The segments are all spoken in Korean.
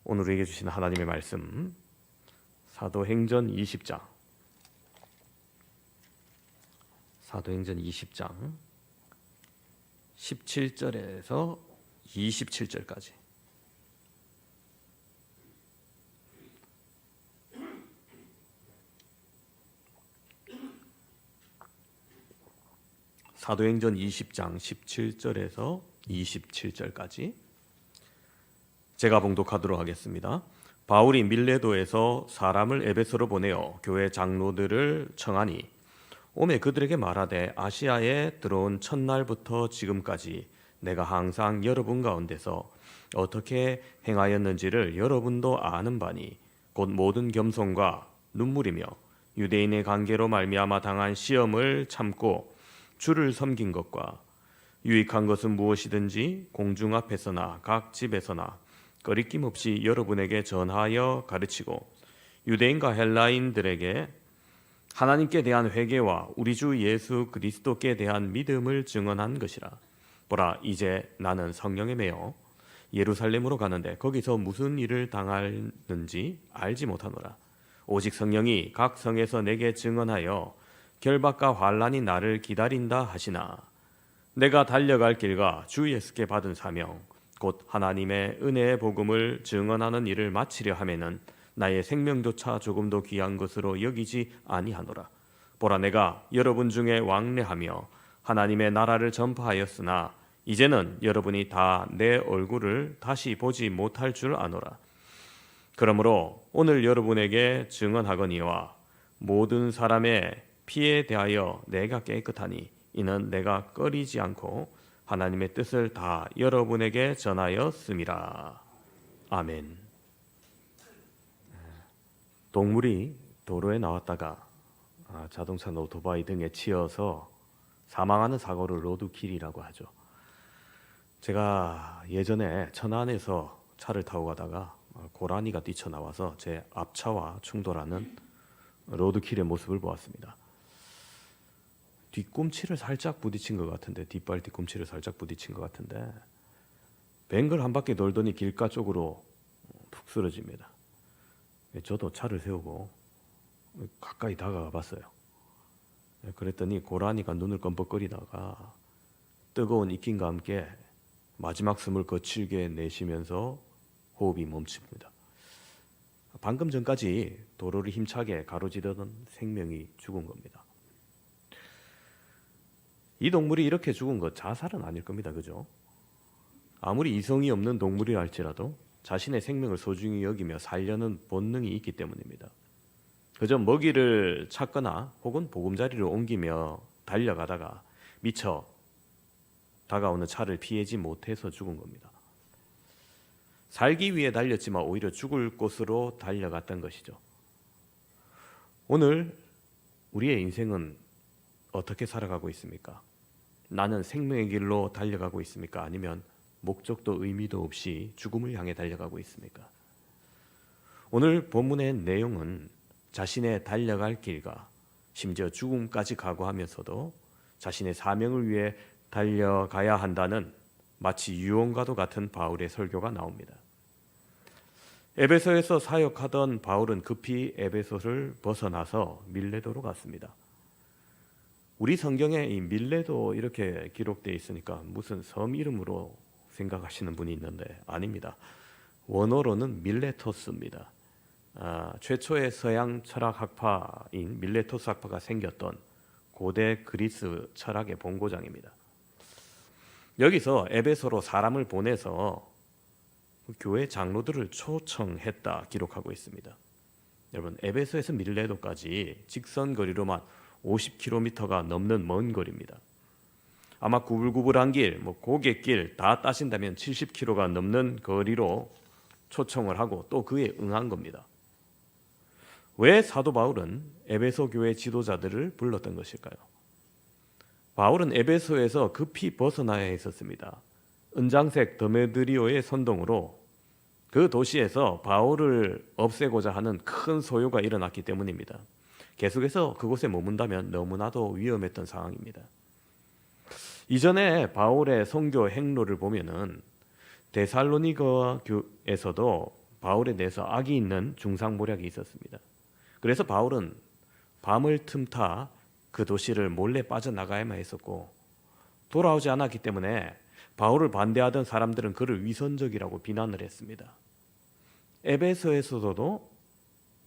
오늘 우리에게 주신 하나님의 말씀 사도행전 20장 17절에서 27절까지. 사도행전 20장 17절에서 27절까지 제가 봉독하도록 하겠습니다. 바울이 밀레도에서 사람을 에베소로 보내어 교회 장로들을 청하니 오매 그들에게 말하되 아시아에 들어온 첫날부터 지금까지 내가 항상 여러분 가운데서 어떻게 행하였는지를 여러분도 아는 바니 곧 모든 겸손과 눈물이며 유대인의 관계로 말미암아 당한 시험을 참고 주를 섬긴 것과 유익한 것은 무엇이든지 공중 앞에서나 각 집에서나 거리낌 없이 여러분에게 전하여 가르치고 유대인과 헬라인들에게 하나님께 대한 회개와 우리 주 예수 그리스도께 대한 믿음을 증언한 것이라. 보라, 이제 나는 성령에 매여 예루살렘으로 가는데 거기서 무슨 일을 당하는지 알지 못하노라. 오직 성령이 각 성에서 내게 증언하여 결박과 환난이 나를 기다린다 하시나 내가 달려갈 길과 주 예수께 받은 사명 곧 하나님의 은혜의 복음을 증언하는 일을 마치려 하면은 나의 생명조차 조금도 귀한 것으로 여기지 아니하노라. 보라, 내가 여러분 중에 왕래하며 하나님의 나라를 전파하였으나 이제는 여러분이 다 내 얼굴을 다시 보지 못할 줄 아노라. 그러므로 오늘 여러분에게 증언하거니와 모든 사람의 피에 대하여 내가 깨끗하니 이는 내가 꺼리지 않고 하나님의 뜻을 다 여러분에게 전하였음이라. 아멘. 동물이 도로에 나왔다가 자동차나 오토바이 등에 치여서 사망하는 사고를 로드킬이라고 하죠. 제가 예전에 천안에서 차를 타고 가다가 고라니가 뛰쳐나와서 제 앞차와 충돌하는 로드킬의 모습을 보았습니다. 뒤꿈치를 살짝 부딪힌 것 같은데, 뒷발 뒤꿈치를 살짝 부딪힌 것 같은데 뱅글 한 바퀴 돌더니 길가 쪽으로 푹 쓰러집니다. 저도 차를 세우고 가까이 다가가 봤어요. 그랬더니 고라니가 눈을 껌뻑거리다가 뜨거운 입김과 함께 마지막 숨을 거칠게 내쉬면서 호흡이 멈춥니다. 방금 전까지 도로를 힘차게 가로지르던 생명이 죽은 겁니다. 이 동물이 이렇게 죽은 것 자살은 아닐 겁니다. 그죠? 아무리 이성이 없는 동물이라 할지라도 자신의 생명을 소중히 여기며 살려는 본능이 있기 때문입니다. 그저 먹이를 찾거나 혹은 보금자리를 옮기며 달려가다가 미처 다가오는 차를 피하지 못해서 죽은 겁니다. 살기 위해 달렸지만 오히려 죽을 곳으로 달려갔던 것이죠. 오늘 우리의 인생은 어떻게 살아가고 있습니까? 나는 생명의 길로 달려가고 있습니까? 아니면 목적도 의미도 없이 죽음을 향해 달려가고 있습니까? 오늘 본문의 내용은 자신의 달려갈 길과 심지어 죽음까지 각오하면서도 자신의 사명을 위해 달려가야 한다는 마치 유언과도 같은 바울의 설교가 나옵니다. 에베소에서 사역하던 바울은 급히 에베소를 벗어나서 밀레도로 갔습니다. 우리 성경에 이 밀레도 이렇게 기록되어 있으니까 무슨 섬 이름으로 생각하시는 분이 있는데 아닙니다. 원어로는 밀레토스입니다. 최초의 서양 철학 학파인 밀레토스 학파가 생겼던 고대 그리스 철학의 본고장입니다. 여기서 에베소로 사람을 보내서 교회 장로들을 초청했다 기록하고 있습니다. 여러분, 에베소에서 밀레도까지 직선 거리로만 50km가 넘는 먼 거리입니다. 아마 구불구불한 길, 고갯길 다 따신다면 70km가 넘는 거리로 초청을 하고 또 그에 응한 겁니다. 왜 사도 바울은 에베소 교회 지도자들을 불렀던 것일까요? 바울은 에베소에서 급히 벗어나야 했었습니다. 은장색 드메드리오의 선동으로 그 도시에서 바울을 없애고자 하는 큰 소요가 일어났기 때문입니다. 계속해서 그곳에 머문다면 너무나도 위험했던 상황입니다. 이전에 바울의 선교 행로를 보면은 데살로니가에서도 바울에 대해서 악이 있는 중상모략이 있었습니다. 그래서 바울은 밤을 틈타 그 도시를 몰래 빠져나가야만 했었고, 돌아오지 않았기 때문에 바울을 반대하던 사람들은 그를 위선적이라고 비난을 했습니다. 에베소에서도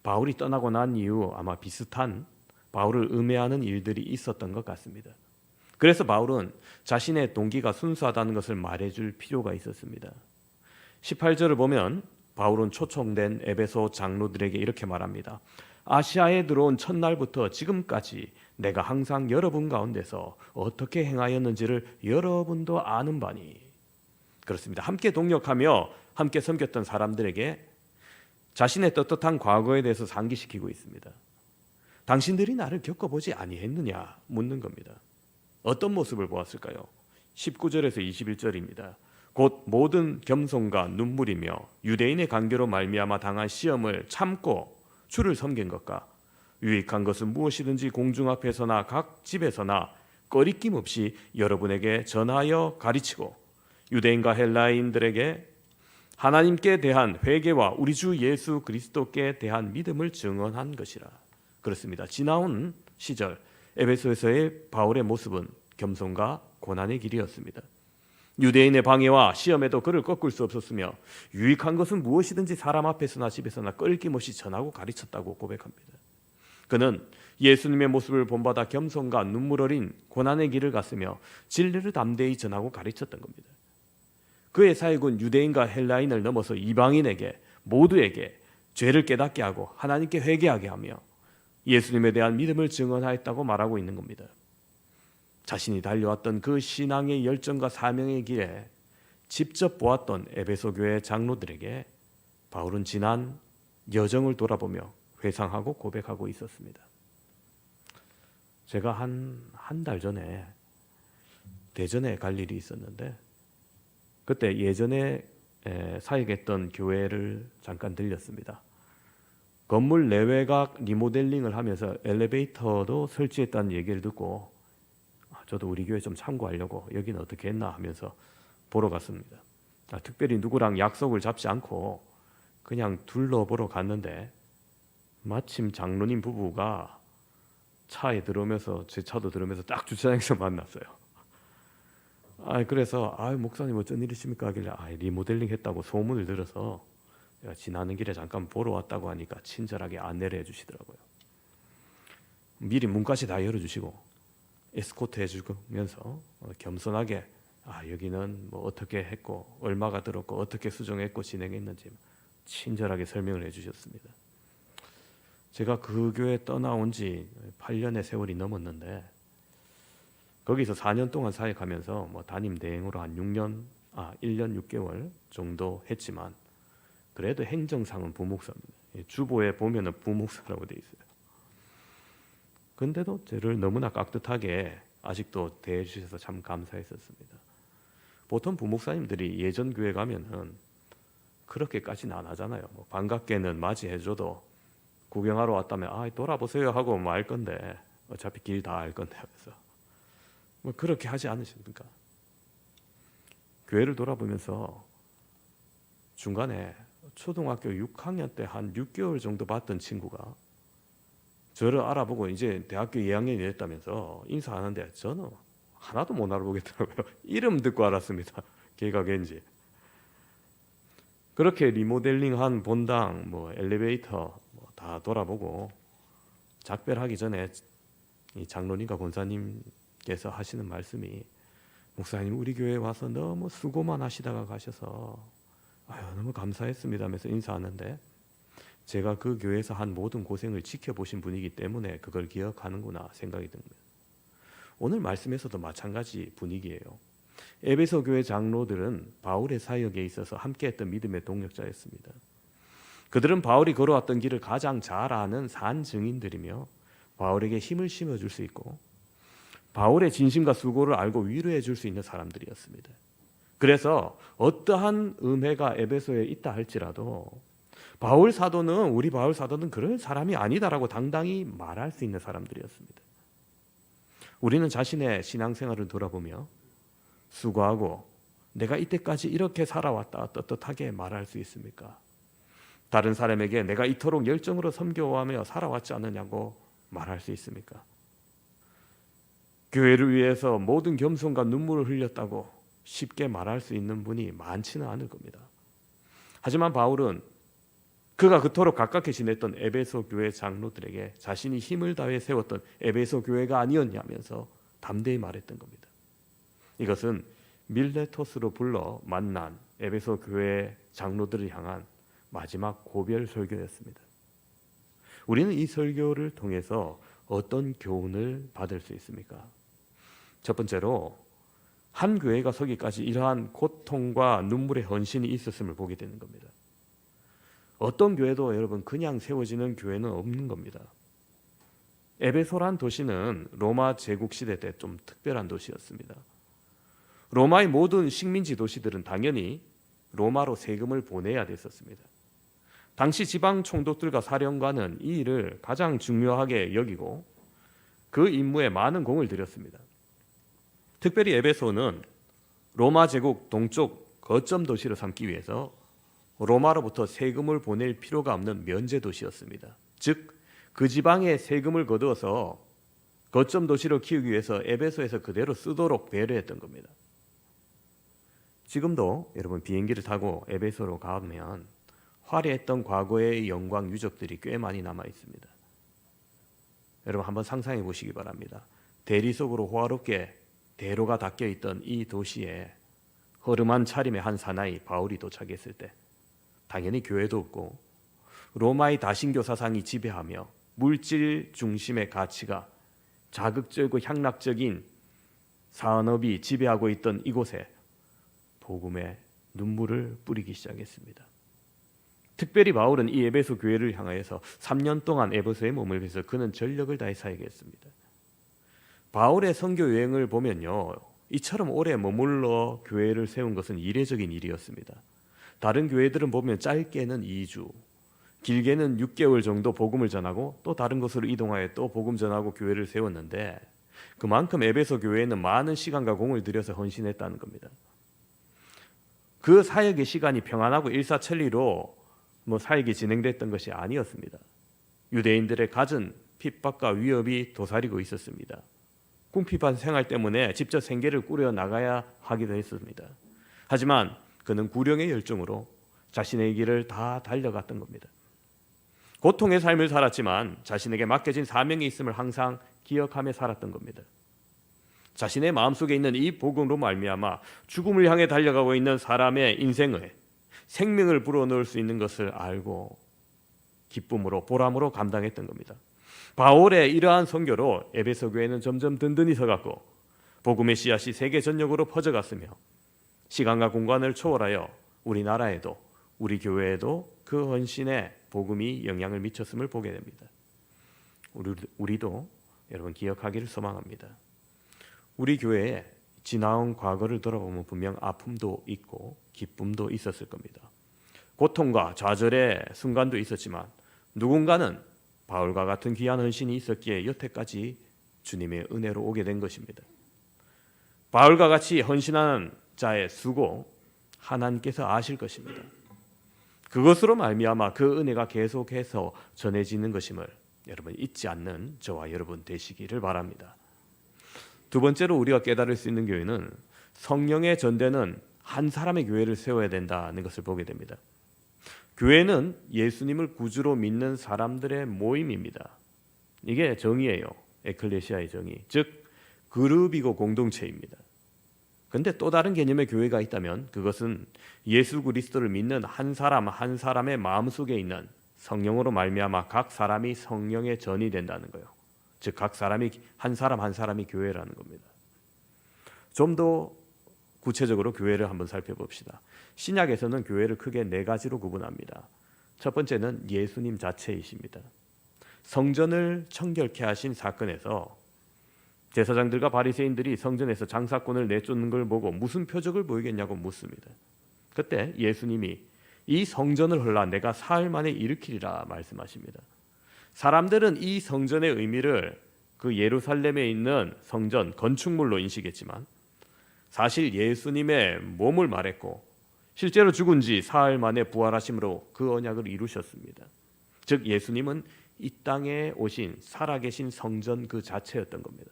바울이 떠나고 난 이후 아마 비슷한 바울을 음해하는 일들이 있었던 것 같습니다. 그래서 바울은 자신의 동기가 순수하다는 것을 말해줄 필요가 있었습니다. 18절을 보면 바울은 초청된 에베소 장로들에게 이렇게 말합니다. 아시아에 들어온 첫날부터 지금까지 내가 항상 여러분 가운데서 어떻게 행하였는지를 여러분도 아는 바니. 그렇습니다. 함께 동역하며 함께 섬겼던 사람들에게 자신의 떳떳한 과거에 대해서 상기시키고 있습니다. 당신들이 나를 겪어보지 아니했느냐 묻는 겁니다. 어떤 모습을 보았을까요? 19절에서 21절입니다. 곧 모든 겸손과 눈물이며 유대인의 간교로 말미암아 당한 시험을 참고 주를 섬긴 것과 유익한 것은 무엇이든지 공중 앞에서나 각 집에서나 꺼리낌 없이 여러분에게 전하여 가르치고 유대인과 헬라인들에게 하나님께 대한 회개와 우리 주 예수 그리스도께 대한 믿음을 증언한 것이라. 그렇습니다. 지나온 시절 에베소에서의 바울의 모습은 겸손과 고난의 길이었습니다. 유대인의 방해와 시험에도 그를 꺾을 수 없었으며 유익한 것은 무엇이든지 사람 앞에서나 집에서나 꺼리낌없이 전하고 가르쳤다고 고백합니다. 그는 예수님의 모습을 본받아 겸손과 눈물 어린 고난의 길을 갔으며 진리를 담대히 전하고 가르쳤던 겁니다. 그의 사역은 유대인과 헬라인을 넘어서 이방인에게 모두에게 죄를 깨닫게 하고 하나님께 회개하게 하며 예수님에 대한 믿음을 증언하였다고 말하고 있는 겁니다. 자신이 달려왔던 그 신앙의 열정과 사명의 길에 직접 보았던 에베소 교회 장로들에게 바울은 지난 여정을 돌아보며 회상하고 고백하고 있었습니다. 제가 한 달 전에 대전에 갈 일이 있었는데 그때 예전에 사역했던 교회를 잠깐 들렸습니다. 건물 내외각 리모델링을 하면서 엘리베이터도 설치했다는 얘기를 듣고 저도 우리 교회 좀 참고하려고 여기는 어떻게 했나 하면서 보러 갔습니다. 특별히 누구랑 약속을 잡지 않고 그냥 둘러보러 갔는데 마침 장로님 부부가 차에 들어오면서 제 차도 들어오면서 딱 주차장에서 만났어요. 그래서 목사님 어쩐 일이십니까 하길래 리모델링 했다고 소문을 들어서 제가 지나는 길에 잠깐 보러 왔다고 하니까 친절하게 안내를 해주시더라고요. 미리 문까지 다 열어주시고 에스코트 해주면서 겸손하게 여기는 뭐 어떻게 했고 얼마가 들었고 어떻게 수정했고 진행했는지 친절하게 설명을 해주셨습니다. 제가 그 교회 떠나온 지 8년의 세월이 넘었는데 거기서 4년 동안 사역하면서 담임 대행으로 한 1년 6개월 정도 했지만 그래도 행정상은 부목사입니다. 주보에 보면은 부목사라고 돼 있어요. 근데도 저를 너무나 깍듯하게 아직도 대해주셔서 참 감사했었습니다. 보통 부목사님들이 예전 교회 가면은 그렇게까지는 안 하잖아요. 반갑게는 맞이해줘도 구경하러 왔다면 돌아보세요 하고 알 건데 어차피 길 다 알 건데 하면서 그렇게 하지 않으십니까? 교회를 돌아보면서 중간에 초등학교 6학년 때 한 6개월 정도 봤던 친구가 저를 알아보고 이제 대학교 2학년이 됐다면서 인사하는데 저는 하나도 못 알아보겠더라고요. 이름 듣고 알았습니다. 걔가 걔인지. 그렇게 리모델링한 본당, 엘리베이터 다 돌아보고 작별하기 전에 이 장로님과 권사님께서 하시는 말씀이 목사님 우리 교회에 와서 너무 수고만 하시다가 가셔서 너무 감사했습니다 하면서 인사하는데 제가 그 교회에서 한 모든 고생을 지켜보신 분이기 때문에 그걸 기억하는구나 생각이 듭니다. 오늘 말씀에서도 마찬가지 분위기예요. 에베소 교회 장로들은 바울의 사역에 있어서 함께했던 믿음의 동력자였습니다. 그들은 바울이 걸어왔던 길을 가장 잘 아는 산 증인들이며 바울에게 힘을 심어줄 수 있고 바울의 진심과 수고를 알고 위로해 줄 수 있는 사람들이었습니다. 그래서 어떠한 음해가 에베소에 있다 할지라도 우리 바울 사도는 그럴 사람이 아니다라고 당당히 말할 수 있는 사람들이었습니다. 우리는 자신의 신앙생활을 돌아보며 수고하고 내가 이때까지 이렇게 살아왔다 떳떳하게 말할 수 있습니까? 다른 사람에게 내가 이토록 열정으로 섬겨하며 살아왔지 않느냐고 말할 수 있습니까? 교회를 위해서 모든 겸손과 눈물을 흘렸다고 쉽게 말할 수 있는 분이 많지는 않을 겁니다. 하지만 바울은 그가 그토록 가깝게 지냈던 에베소 교회 장로들에게 자신이 힘을 다해 세웠던 에베소 교회가 아니었냐면서 담대히 말했던 겁니다. 이것은 밀레토스로 불러 만난 에베소 교회 장로들을 향한 마지막 고별 설교였습니다. 우리는 이 설교를 통해서 어떤 교훈을 받을 수 있습니까? 첫 번째로 한 교회가 서기까지 이러한 고통과 눈물의 헌신이 있었음을 보게 되는 겁니다. 어떤 교회도 여러분 그냥 세워지는 교회는 없는 겁니다. 에베소란 도시는 로마 제국 시대 때 좀 특별한 도시였습니다. 로마의 모든 식민지 도시들은 당연히 로마로 세금을 보내야 됐었습니다. 당시 지방 총독들과 사령관은 이 일을 가장 중요하게 여기고 그 임무에 많은 공을 들였습니다. 특별히 에베소는 로마 제국 동쪽 거점 도시로 삼기 위해서 로마로부터 세금을 보낼 필요가 없는 면제 도시였습니다. 즉, 그 지방에 세금을 거두어서 거점 도시로 키우기 위해서 에베소에서 그대로 쓰도록 배려했던 겁니다. 지금도 여러분 비행기를 타고 에베소로 가면 화려했던 과거의 영광 유적들이 꽤 많이 남아 있습니다. 여러분 한번 상상해 보시기 바랍니다. 대리 속으로 호화롭게 대로가 닦여 있던 이 도시에 허름한 차림의 한 사나이 바울이 도착했을 때 당연히 교회도 없고 로마의 다신교 사상이 지배하며 물질 중심의 가치가 자극적이고 향락적인 산업이 지배하고 있던 이곳에 복음의 눈물을 뿌리기 시작했습니다. 특별히 바울은 이 에베소 교회를 향하여서 3년 동안 에베소에 몸을 베서 그는 전력을 다해 사역했습니다. 바울의 선교 여행을 보면요, 이처럼 오래 머물러 교회를 세운 것은 이례적인 일이었습니다. 다른 교회들은 보면 짧게는 2주, 길게는 6개월 정도 복음을 전하고 또 다른 곳으로 이동하여 또 복음 전하고 교회를 세웠는데 그만큼 에베소 교회에는 많은 시간과 공을 들여서 헌신했다는 겁니다. 그 사역의 시간이 평안하고 일사천리로 사역이 진행됐던 것이 아니었습니다. 유대인들의 갖은 핍박과 위협이 도사리고 있었습니다. 궁핍한 생활 때문에 직접 생계를 꾸려 나가야 하기도 했습니다. 하지만 그는 구령의 열정으로 자신의 길을 다 달려갔던 겁니다. 고통의 삶을 살았지만 자신에게 맡겨진 사명이 있음을 항상 기억하며 살았던 겁니다. 자신의 마음속에 있는 이 복음으로 말미암아 죽음을 향해 달려가고 있는 사람의 인생을 생명을 불어넣을 수 있는 것을 알고 기쁨으로 보람으로 감당했던 겁니다. 바울의 이러한 선교로 에베소 교회는 점점 든든히 서갔고 복음의 씨앗이 세계 전역으로 퍼져갔으며 시간과 공간을 초월하여 우리나라에도 우리 교회에도 그 헌신에 복음이 영향을 미쳤음을 보게 됩니다. 우리도 여러분 기억하기를 소망합니다. 우리 교회에 지나온 과거를 돌아보면 분명 아픔도 있고 기쁨도 있었을 겁니다. 고통과 좌절의 순간도 있었지만 누군가는 바울과 같은 귀한 헌신이 있었기에 여태까지 주님의 은혜로 오게 된 것입니다. 바울과 같이 헌신하는 자의 수고 하나님께서 아실 것입니다. 그것으로 말미암아 그 은혜가 계속해서 전해지는 것임을 여러분 잊지 않는 저와 여러분 되시기를 바랍니다. 두 번째로 우리가 깨달을 수 있는 교회는 성령의 전대는 한 사람의 교회를 세워야 된다는 것을 보게 됩니다. 교회는 예수님을 구주로 믿는 사람들의 모임입니다. 이게 정의예요. 에클레시아의 정의. 즉 그룹이고 공동체입니다. 그런데 또 다른 개념의 교회가 있다면 그것은 예수 그리스도를 믿는 한 사람 한 사람의 마음속에 있는 성령으로 말미암아 각 사람이 성령의 전이 된다는 거예요. 즉 각 사람이 한 사람 한 사람이 교회라는 겁니다. 좀 더 구체적으로 교회를 한번 살펴봅시다. 신약에서는 교회를 크게 네 가지로 구분합니다. 첫 번째는 예수님 자체이십니다. 성전을 청결케 하신 사건에서 제사장들과 바리새인들이 성전에서 장사꾼을 내쫓는 걸 보고 무슨 표적을 보이겠냐고 묻습니다. 그때 예수님이 이 성전을 헐라 내가 사흘 만에 일으키리라 말씀하십니다. 사람들은 이 성전의 의미를 그 예루살렘에 있는 성전 건축물로 인식했지만 사실 예수님의 몸을 말했고 실제로 죽은 지 사흘 만에 부활하심으로 그 언약을 이루셨습니다. 즉 예수님은 이 땅에 오신 살아계신 성전 그 자체였던 겁니다.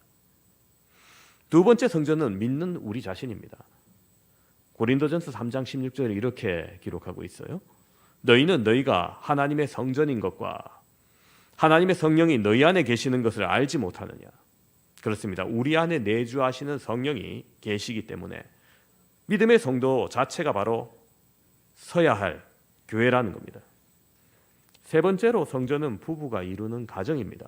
두 번째 성전은 믿는 우리 자신입니다. 고린도전서 3장 16절에 이렇게 기록하고 있어요. 너희는 너희가 하나님의 성전인 것과 하나님의 성령이 너희 안에 계시는 것을 알지 못하느냐. 그렇습니다. 우리 안에 내주하시는 성령이 계시기 때문에 믿음의 성도 자체가 바로 서야 할 교회라는 겁니다. 세 번째로 성전은 부부가 이루는 가정입니다.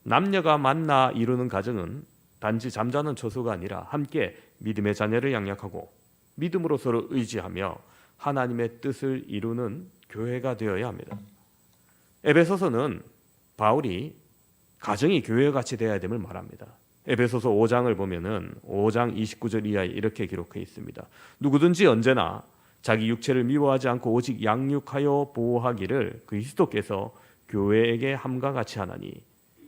남녀가 만나 이루는 가정은 단지 잠자는 처소가 아니라 함께 믿음의 자녀를 양육하고 믿음으로 서로 의지하며 하나님의 뜻을 이루는 교회가 되어야 합니다. 에베소서는 바울이 가정이 교회와 같이 되어야 됨을 말합니다. 에베소서 5장을 보면은 5장 29절 이하에 이렇게 기록해 있습니다. 누구든지 언제나 자기 육체를 미워하지 않고 오직 양육하여 보호하기를 그리스도께서 교회에게 함과 같이 하나니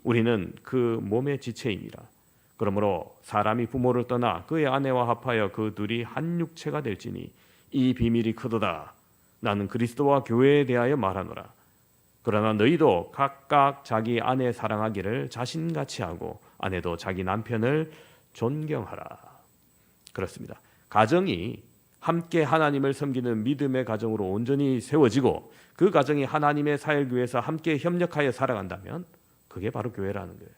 우리는 그 몸의 지체이니라. 그러므로 사람이 부모를 떠나 그의 아내와 합하여 그 둘이 한 육체가 될지니 이 비밀이 크도다. 나는 그리스도와 교회에 대하여 말하노라. 그러나 너희도 각각 자기 아내 사랑하기를 자신같이 하고 아내도 자기 남편을 존경하라. 그렇습니다. 가정이 함께 하나님을 섬기는 믿음의 가정으로 온전히 세워지고 그 가정이 하나님의 사역을 위해서 함께 협력하여 살아간다면 그게 바로 교회라는 거예요.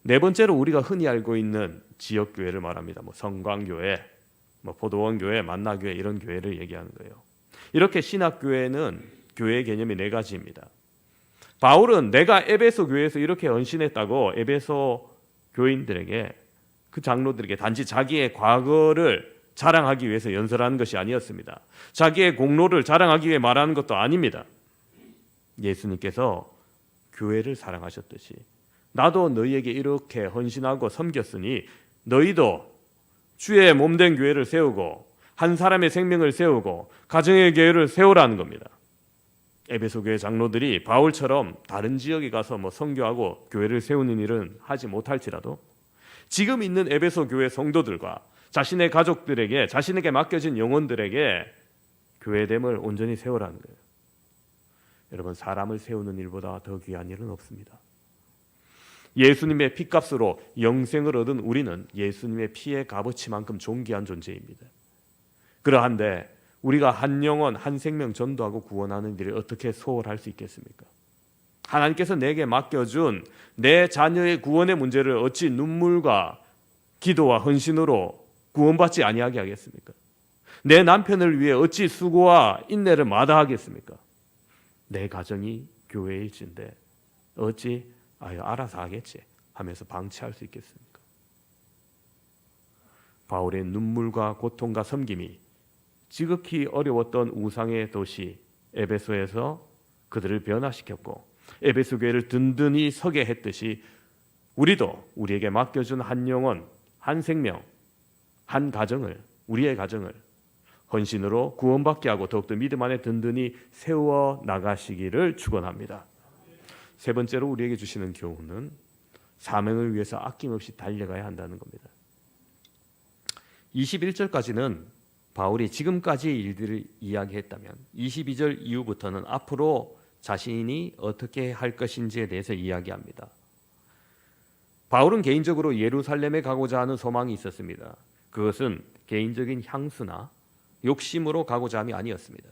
네 번째로 우리가 흔히 알고 있는 지역교회를 말합니다. 성광교회, 포도원교회, 만나교회 이런 교회를 얘기하는 거예요. 이렇게 신학교회는 교회 개념이 네 가지입니다. 바울은 내가 에베소 교회에서 이렇게 헌신했다고 에베소 교인들에게 그 장로들에게 단지 자기의 과거를 자랑하기 위해서 연설하는 것이 아니었습니다. 자기의 공로를 자랑하기 위해 말하는 것도 아닙니다. 예수님께서 교회를 사랑하셨듯이 나도 너희에게 이렇게 헌신하고 섬겼으니 너희도 주의 몸된 교회를 세우고 한 사람의 생명을 세우고 가정의 교회를 세우라는 겁니다. 에베소 교회 장로들이 바울처럼 다른 지역에 가서 선교하고 교회를 세우는 일은 하지 못할지라도 지금 있는 에베소 교회 성도들과 자신의 가족들에게 자신에게 맡겨진 영혼들에게 교회됨을 온전히 세우라는 거예요. 여러분, 사람을 세우는 일보다 더 귀한 일은 없습니다. 예수님의 피값으로 영생을 얻은 우리는 예수님의 피의 값어치만큼 존귀한 존재입니다. 그러한데 우리가 한 영혼 한 생명 전도하고 구원하는 일을 어떻게 소홀할 수 있겠습니까? 하나님께서 내게 맡겨준 내 자녀의 구원의 문제를 어찌 눈물과 기도와 헌신으로 구원받지 아니하게 하겠습니까? 내 남편을 위해 어찌 수고와 인내를 마다하겠습니까? 내 가정이 교회일진데 어찌 알아서 하겠지 하면서 방치할 수 있겠습니까? 바울의 눈물과 고통과 섬김이 지극히 어려웠던 우상의 도시 에베소에서 그들을 변화시켰고 에베소 교회를 든든히 서게 했듯이 우리도 우리에게 맡겨준 한 영혼, 한 생명, 한 가정을, 우리의 가정을 헌신으로 구원받게 하고 더욱더 믿음 안에 든든히 세워 나가시기를 축원합니다. 세 번째로 우리에게 주시는 교훈은 사명을 위해서 아낌없이 달려가야 한다는 겁니다. 21절까지는 바울이 지금까지의 일들을 이야기했다면 22절 이후부터는 앞으로 자신이 어떻게 할 것인지에 대해서 이야기합니다. 바울은 개인적으로 예루살렘에 가고자 하는 소망이 있었습니다. 그것은 개인적인 향수나 욕심으로 가고자 함이 아니었습니다.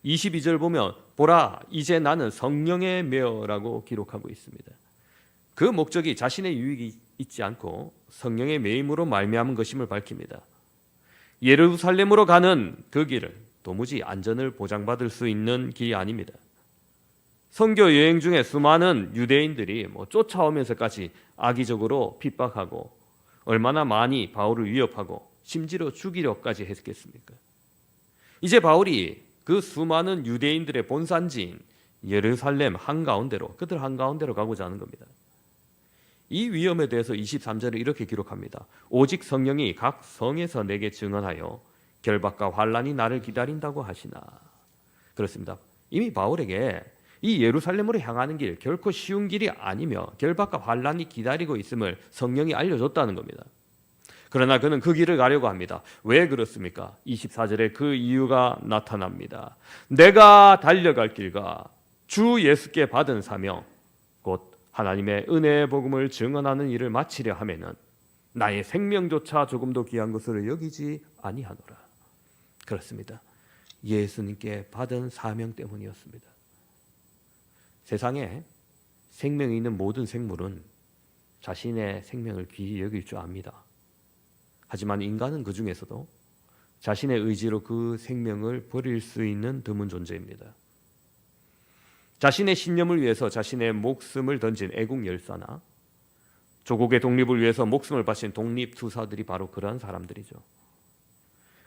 22절 보면 보라 이제 나는 성령에 매어라고 기록하고 있습니다. 그 목적이 자신의 유익이 있지 않고 성령의 매임으로 말미암은 것임을 밝힙니다. 예루살렘으로 가는 그 길을 도무지 안전을 보장받을 수 있는 길이 아닙니다. 선교 여행 중에 수많은 유대인들이 쫓아오면서까지 악의적으로 핍박하고 얼마나 많이 바울을 위협하고 심지어 죽이려까지 했겠습니까? 이제 바울이 그 수많은 유대인들의 본산지인 예루살렘 한가운데로 그들 한가운데로 가고자 하는 겁니다. 이 위험에 대해서 23절을 이렇게 기록합니다. 오직 성령이 각 성에서 내게 증언하여 결박과 환란이 나를 기다린다고 하시나. 그렇습니다. 이미 바울에게 이 예루살렘으로 향하는 길 결코 쉬운 길이 아니며 결박과 환란이 기다리고 있음을 성령이 알려줬다는 겁니다. 그러나 그는 그 길을 가려고 합니다. 왜 그렇습니까? 24절에 그 이유가 나타납니다. 내가 달려갈 길과 주 예수께 받은 사명, 곧 하나님의 은혜의 복음을 증언하는 일을 마치려 하면은 나의 생명조차 조금도 귀한 것으로 여기지 아니하노라. 그렇습니다. 예수님께 받은 사명 때문이었습니다. 세상에 생명이 있는 모든 생물은 자신의 생명을 귀히 여길 줄 압니다. 하지만 인간은 그 중에서도 자신의 의지로 그 생명을 버릴 수 있는 드문 존재입니다. 자신의 신념을 위해서 자신의 목숨을 던진 애국 열사나 조국의 독립을 위해서 목숨을 바친 독립투사들이 바로 그러한 사람들이죠.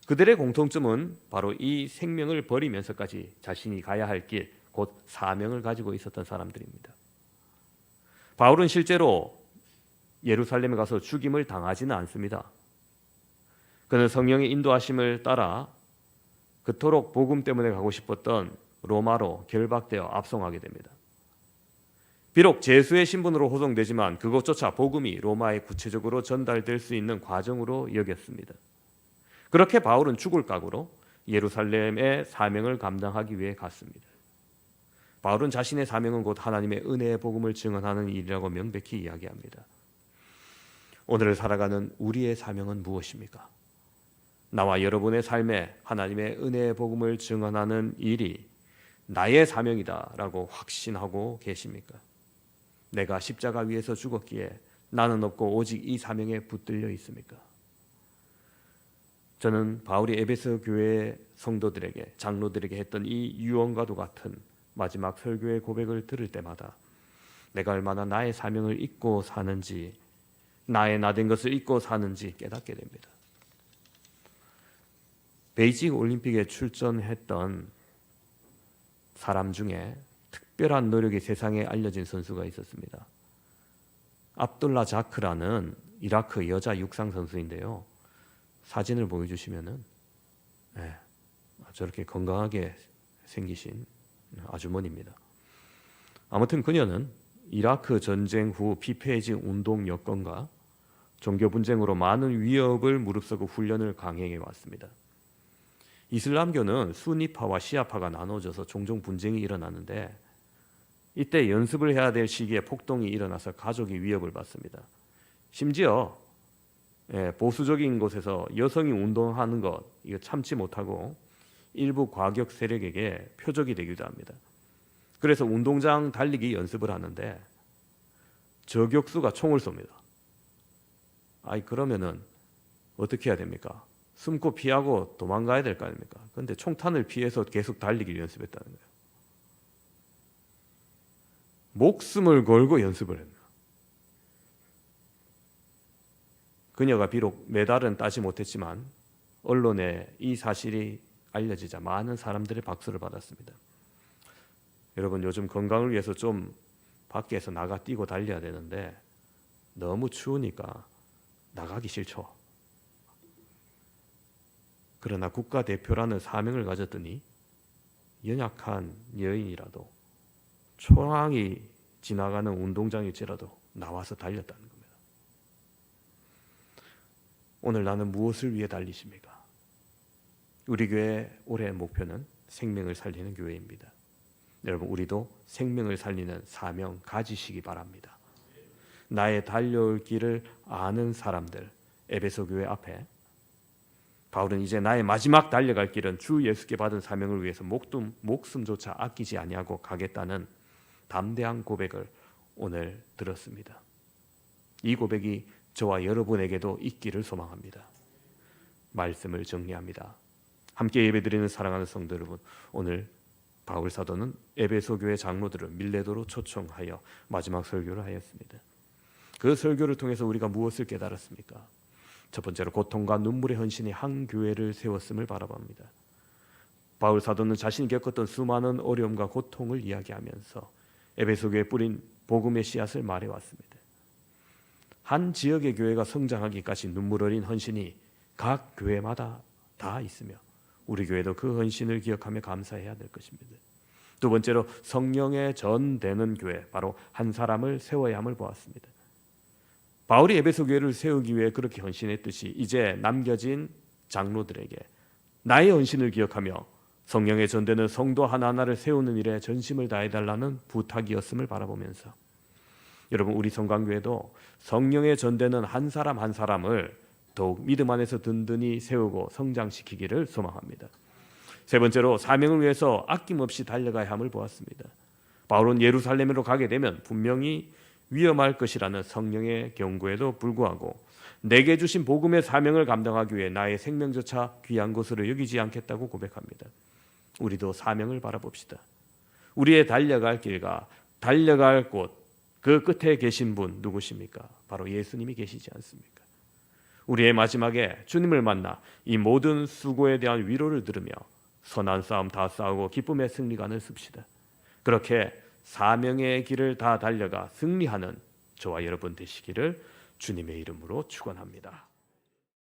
그들의 공통점은 바로 이 생명을 버리면서까지 자신이 가야 할 길, 곧 사명을 가지고 있었던 사람들입니다. 바울은 실제로 예루살렘에 가서 죽임을 당하지는 않습니다. 그는 성령의 인도하심을 따라 그토록 복음 때문에 가고 싶었던 로마로 결박되어 압송하게 됩니다. 비록 제수의 신분으로 호송되지만 그것조차 복음이 로마에 구체적으로 전달될 수 있는 과정으로 여겼습니다. 그렇게 바울은 죽을 각오로 예루살렘의 사명을 감당하기 위해 갔습니다. 바울은 자신의 사명은 곧 하나님의 은혜의 복음을 증언하는 일이라고 명백히 이야기합니다. 오늘을 살아가는 우리의 사명은 무엇입니까? 나와 여러분의 삶에 하나님의 은혜의 복음을 증언하는 일이 나의 사명이다라고 확신하고 계십니까? 내가 십자가 위에서 죽었기에 나는 없고 오직 이 사명에 붙들려 있습니까? 저는 바울이 에베소 교회 성도들에게, 장로들에게 했던 이 유언과도 같은 마지막 설교의 고백을 들을 때마다 내가 얼마나 나의 사명을 잊고 사는지, 나의 나된 것을 잊고 사는지 깨닫게 됩니다. 베이징 올림픽에 출전했던 사람 중에 특별한 노력이 세상에 알려진 선수가 있었습니다. 압둘라 자크라는 이라크 여자 육상 선수인데요. 사진을 보여주시면은 저렇게 건강하게 생기신 아주머니입니다. 아무튼 그녀는 이라크 전쟁 후 피폐해진 운동 여건과 종교 분쟁으로 많은 위협을 무릅쓰고 훈련을 강행해 왔습니다. 이슬람교는 수니파와 시아파가 나눠져서 종종 분쟁이 일어나는데 이때 연습을 해야 될 시기에 폭동이 일어나서 가족이 위협을 받습니다. 심지어 보수적인 곳에서 여성이 운동하는 것 이거 참지 못하고 일부 과격 세력에게 표적이 되기도 합니다. 그래서 운동장 달리기 연습을 하는데 저격수가 총을 쏩니다. 그러면은 어떻게 해야 됩니까? 숨고 피하고 도망가야 될 거 아닙니까? 그런데 총탄을 피해서 계속 달리기를 연습했다는 거예요. 목숨을 걸고 연습을 합니다. 그녀가 비록 메달은 따지 못했지만 언론에 이 사실이 알려지자 많은 사람들의 박수를 받았습니다. 여러분, 요즘 건강을 위해서 좀 밖에서 나가 뛰고 달려야 되는데 너무 추우니까 나가기 싫죠. 그러나 국가대표라는 사명을 가졌더니 연약한 여인이라도 초랑이 지나가는 운동장일지라도 나와서 달렸다는 겁니다. 오늘 나는 무엇을 위해 달리십니까? 우리 교회 올해의 목표는 생명을 살리는 교회입니다. 여러분, 우리도 생명을 살리는 사명 가지시기 바랍니다. 나의 달려올 길을 아는 사람들, 에베소 교회 앞에 바울은 이제 나의 마지막 달려갈 길은 주 예수께 받은 사명을 위해서 목숨조차 아끼지 아니하고 가겠다는 담대한 고백을 오늘 들었습니다. 이 고백이 저와 여러분에게도 있기를 소망합니다. 말씀을 정리합니다. 함께 예배드리는 사랑하는 성도 여러분, 오늘 바울 사도는 에베소 교회 장로들을 밀레도로 초청하여 마지막 설교를 하였습니다. 그 설교를 통해서 우리가 무엇을 깨달았습니까? 첫 번째로 고통과 눈물의 헌신이 한 교회를 세웠음을 바라봅니다. 바울 사도는 자신이 겪었던 수많은 어려움과 고통을 이야기하면서 에베소 교회에 뿌린 복음의 씨앗을 말해왔습니다. 한 지역의 교회가 성장하기까지 눈물 어린 헌신이 각 교회마다 다 있으며 우리 교회도 그 헌신을 기억하며 감사해야 될 것입니다. 두 번째로 성령의 전되는 교회, 바로 한 사람을 세워야 함을 보았습니다. 바울이 에베소 교회를 세우기 위해 그렇게 헌신했듯이 이제 남겨진 장로들에게 나의 헌신을 기억하며 성령의 전되는 성도 하나하나를 세우는 일에 전심을 다해달라는 부탁이었음을 바라보면서 여러분, 우리 성광교회도 성령의 전되는 한 사람 한 사람을 더욱 믿음 안에서 든든히 세우고 성장시키기를 소망합니다. 세 번째로, 사명을 위해서 아낌없이 달려가야 함을 보았습니다. 바울은 예루살렘으로 가게 되면 분명히 위험할 것이라는 성령의 경고에도 불구하고 내게 주신 복음의 사명을 감당하기 위해 나의 생명조차 귀한 것으로 여기지 않겠다고 고백합니다. 우리도 사명을 바라봅시다. 우리의 달려갈 길과 달려갈 곳, 그 끝에 계신 분 누구십니까? 바로 예수님이 계시지 않습니까? 우리의 마지막에 주님을 만나 이 모든 수고에 대한 위로를 들으며 선한 싸움 다 싸우고 기쁨의 승리관을 씁시다. 그렇게 사명의 길을 다 달려가 승리하는 저와 여러분 되시기를 주님의 이름으로 축원합니다.